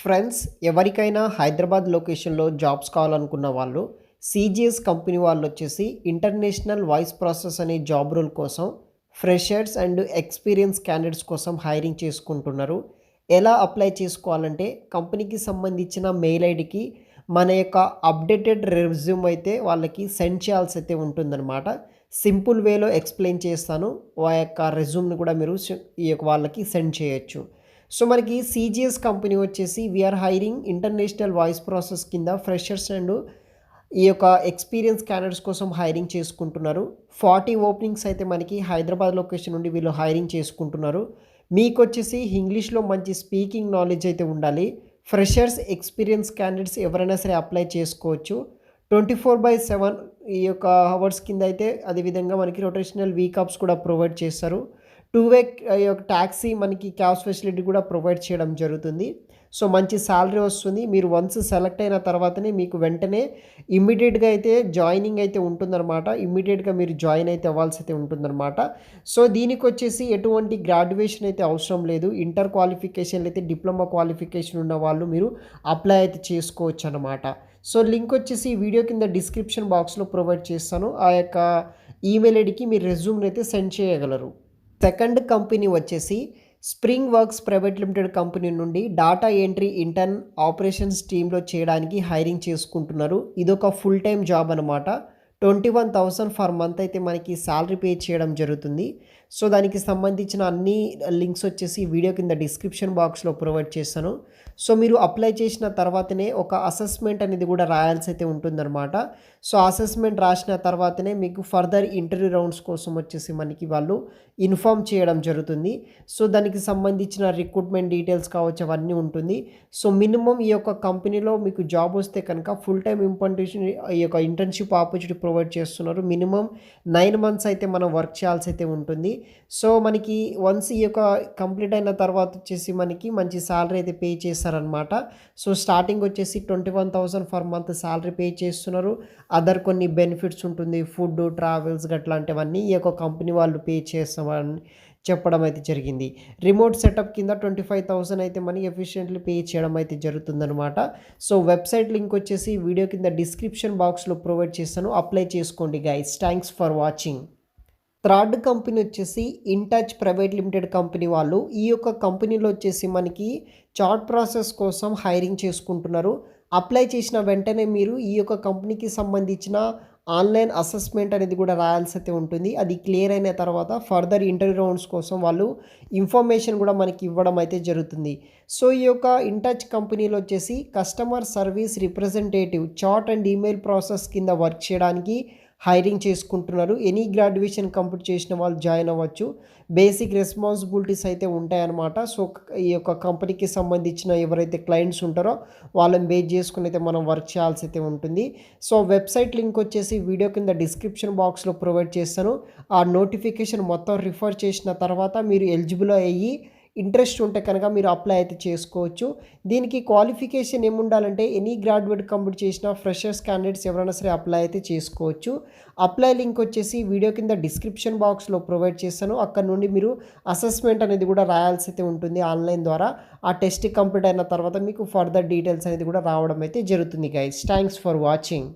Friends, ఎవరికైనా హైదరాబాద్ లొకేషన్‌లో jobs కావాలనుకున్న వాళ్ళు సీజీఎస్ కంపెనీ వాళ్ళొచ్చేసి ఇంటర్నేషనల్ వాయిస్ ప్రాసెస్ అనే జాబ్ రోల్ కోసం ఫ్రెషర్స్ అండ్ ఎక్స్‌పీరియన్స్ క్యాండిడేట్స్ కోసం హైరింగ్ చేసుకుంటున్నారు. ఎలా అప్లై చేసుకోవాలంటే కంపెనీకి సంబంధించిన మెయిల్ ఐడీకి మన యొక్క అప్డేటెడ్ రెజ్యూమ్ అయితే వాళ్ళకి సెండ్ చేయాల్సయితే ఉంటుందన్నమాట. సింపుల్ వేలో ఎక్స్‌ప్లెయిన్ చేస్తాను. ఆ యొక్క రెజ్యూమ్‌ని కూడా మీరు ఈ యొక్క వాళ్ళకి సెండ్ చేయొచ్చు. సో మనకి సీజీఎస్ కంపెనీ వచ్చేసి we're hiring international voice process కింద ఫ్రెషర్స్ అండ్ ఈ యొక్క ఎక్స్పీరియన్స్ క్యాండిడేట్స్ కోసం హైరింగ్ చేసుకుంటున్నారు. 40 ఓపెనింగ్స్ అయితే మనకి హైదరాబాద్ లొకేషన్ నుండి వీళ్ళు హైరింగ్ చేసుకుంటున్నారు. మీకొచ్చేసి ఇంగ్లీష్‌లో మంచి స్పీకింగ్ నాలెడ్జ్ అయితే ఉండాలి. ఫ్రెషర్స్, ఎక్స్పీరియన్స్ క్యాండిడేట్స్ ఎవరైనా సరే అప్లై చేసుకోవచ్చు. 24/7 ఈ యొక్క అవర్స్ కింద అయితే అదేవిధంగా మనకి రొటేషనల్ వీక్ ఆఫ్స్ కూడా ప్రొవైడ్ చేస్తారు. 2 వే ఈ యొక్క టాక్సీ మనకి క్యాబ్స్ ఫెసిలిటీ కూడా ప్రొవైడ్ చేయడం జరుగుతుంది. సో మంచి సాలరీ వస్తుంది. మీరు వన్స్ సెలెక్ట్ అయిన తర్వాతనే మీకు వెంటనే ఇమ్మీడియేట్‌గా అయితే జాయినింగ్ అయితే ఉంటుందన్నమాట. ఇమ్మీడియేట్‌గా మీరు జాయిన్ అయితే అవ్వాల్సి అయితే ఉంటుందన్నమాట. సో దీనికొచ్చేసి ఎటువంటి గ్రాడ్యుయేషన్ అయితే అవసరం లేదు. ఇంటర్ క్వాలిఫికేషన్ అయితే డిప్లొమా క్వాలిఫికేషన్ ఉన్న వాళ్ళు మీరు అప్లై అయితే చేసుకోవచ్చన్నమాట. సో లింక్ వచ్చేసి వీడియో కింద డిస్క్రిప్షన్ బాక్స్‌లో ప్రొవైడ్ చేస్తాను. ఆ యొక్క ఈమెయిల్ ఐడీకి మీరు రెజ్యూమ్‌ని అయితే సెండ్ చేయగలరు. సెకండ్ కంపెనీ వచ్చేసి spring works private limited company నుండి డాటా ఎంట్రీ ఇంటర్న్ ఆపరేషన్స్ టీంలో చేయడానికి హైరింగ్ చేసుకుంటున్నారు. ఇదొక ఫుల్ టైమ్ జాబ్ అనమాట. 21,000 ఫర్ మంత్ అయితే మనకి సాలరీ పే చేయడం జరుగుతుంది. సో దానికి సంబంధించిన అన్ని లింక్స్ వచ్చేసి వీడియో కింద డిస్క్రిప్షన్ బాక్స్లో ప్రొవైడ్ చేస్తాను. సో మీరు అప్లై చేసిన తర్వాతనే ఒక అసెస్మెంట్ అనేది కూడా రాయాల్సి అయితే ఉంటుందన్నమాట. సో అసెస్మెంట్ రాసిన తర్వాతనే మీకు ఫర్దర్ ఇంటర్వ్యూ రౌండ్స్ కోసం వచ్చేసి మనకి వాళ్ళు ఇన్ఫామ్ చేయడం జరుగుతుంది. సో దానికి సంబంధించిన రిక్రూట్మెంట్ డీటెయిల్స్ కావచ్చు, అవన్నీ ఉంటుంది. సో మినిమం ఈ యొక్క కంపెనీలో మీకు జాబ్ వస్తే కనుక ఫుల్ టైమ్ ఇంప్లాంటేషన్ ఈ యొక్క ఇంటర్న్‌షిప్ ఆపర్చునిటీ ప్రొవైడ్ చేస్తున్నారు. మినిమం 9 మంత్స్ అయితే మనం వర్క్ చేయాల్సి అయితే ఉంటుంది. సో మనకి వన్స్ ఈ యొక్క కంప్లీట్ అయిన తర్వాత వచ్చేసి మనకి మంచి సాలరీ అయితే పే చేస్తారనమాట. సో స్టార్టింగ్ వచ్చేసి 21,000 ఫర్ మంత్ సాలరీ పే చేస్తున్నారు. అదర్ కొన్ని బెనిఫిట్స్ ఉంటుంది. ఫుడ్, ట్రావెల్స్ గట్లాంటివన్నీ ఈ యొక్క కంపెనీ వాళ్ళు పే చేస్తామని చెప్పడం అయితే జరిగింది. రిమోట్ సెటప్ కింద 25,000 అయితే మనకి ఎఫిషియెంట్‌లీ పే చేయడం అయితే జరుగుతుందనమాట. సో వెబ్‌సైట్ లింక్ వచ్చేసి వీడియో కింద డిస్క్రిప్షన్ బాక్స్‌లో ప్రొవైడ్ చేస్తాను. అప్లై చేసుకోండి guys. Thanks for watching. Third company వచ్చేసి ఇన్‌టచ్ ప్రైవేట్ లిమిటెడ్ కంపెనీ వాళ్ళు. ఈ యొక్క కంపెనీలో వచ్చేసి మనకి చాట్ ప్రాసెస్ కోసం హైరింగ్ చేసుకుంటున్నారు. అప్లై చేసిన వెంటనే మీరు ఈ యొక్క కంపెనీకి సంబంధించిన ఆన్‌లైన్ అసెస్మెంట్ అనేది కూడా రాయాల్సి అయితే ఉంటుంది. అది క్లియర్ అయిన తర్వాత ఫర్దర్ ఇంటర్వ్యూ రౌండ్స్ కోసం వాళ్ళు ఇన్ఫర్మేషన్ కూడా మనకి ఇవ్వడం అయితే జరుగుతుంది. సో ఈ యొక్క ఇన్‌టచ్ కంపెనీలో వచ్చేసి customer service representative chat and email process కింద వర్క్ చేయడానికి హైరింగ్ చేసుకుంటున్నారు. ఎనీ గ్రాడ్యుయేషన్ కంప్లీట్ చేసిన వాళ్ళు జాయిన్ అవ్వచ్చు. బేసిక్ రెస్పాన్సిబిలిటీస్ అయితే ఉంటాయన్నమాట. సో ఈ యొక్క కంపెనీకి సంబంధించిన ఎవరైతే క్లయింట్స్ ఉంటారో వాళ్ళని బేస్ చేసుకుని అయితే మనం వర్క్ చేయాల్సి అయితే ఉంటుంది. సో వెబ్‌సైట్ లింక్ వచ్చేసి వీడియో కింద డిస్క్రిప్షన్ బాక్స్‌లో ప్రొవైడ్ చేస్తాను. ఆ నోటిఫికేషన్ మొత్తం రిఫర్ చేసిన తర్వాత మీరు ఎలిజిబుల్ అయ్యి ఇంట్రెస్ట్ ఉంటే కనుక మీరు అప్లై అయితే చేసుకోవచ్చు. దీనికి క్వాలిఫికేషన్ ఏముండాలంటే ఎనీ గ్రాడ్యుయేట్ కంప్లీట్ చేసిన ఫ్రెషర్స్ క్యాండిడేట్స్ ఎవరైనా సరే అప్లై అయితే చేసుకోవచ్చు. అప్లై లింక్ వచ్చేసి వీడియో కింద డిస్క్రిప్షన్ బాక్స్‌లో ప్రొవైడ్ చేస్తాను. అక్కడ నుండి మీరు అసెస్మెంట్ అనేది కూడా రాయాల్సి అయితే ఉంటుంది ఆన్‌లైన్ ద్వారా. ఆ టెస్ట్ కంప్లీట్ అయిన తర్వాత మీకు ఫర్దర్ డీటెయిల్స్ అనేది కూడా రావడం అయితే జరుగుతుంది గైస్. Thanks for watching.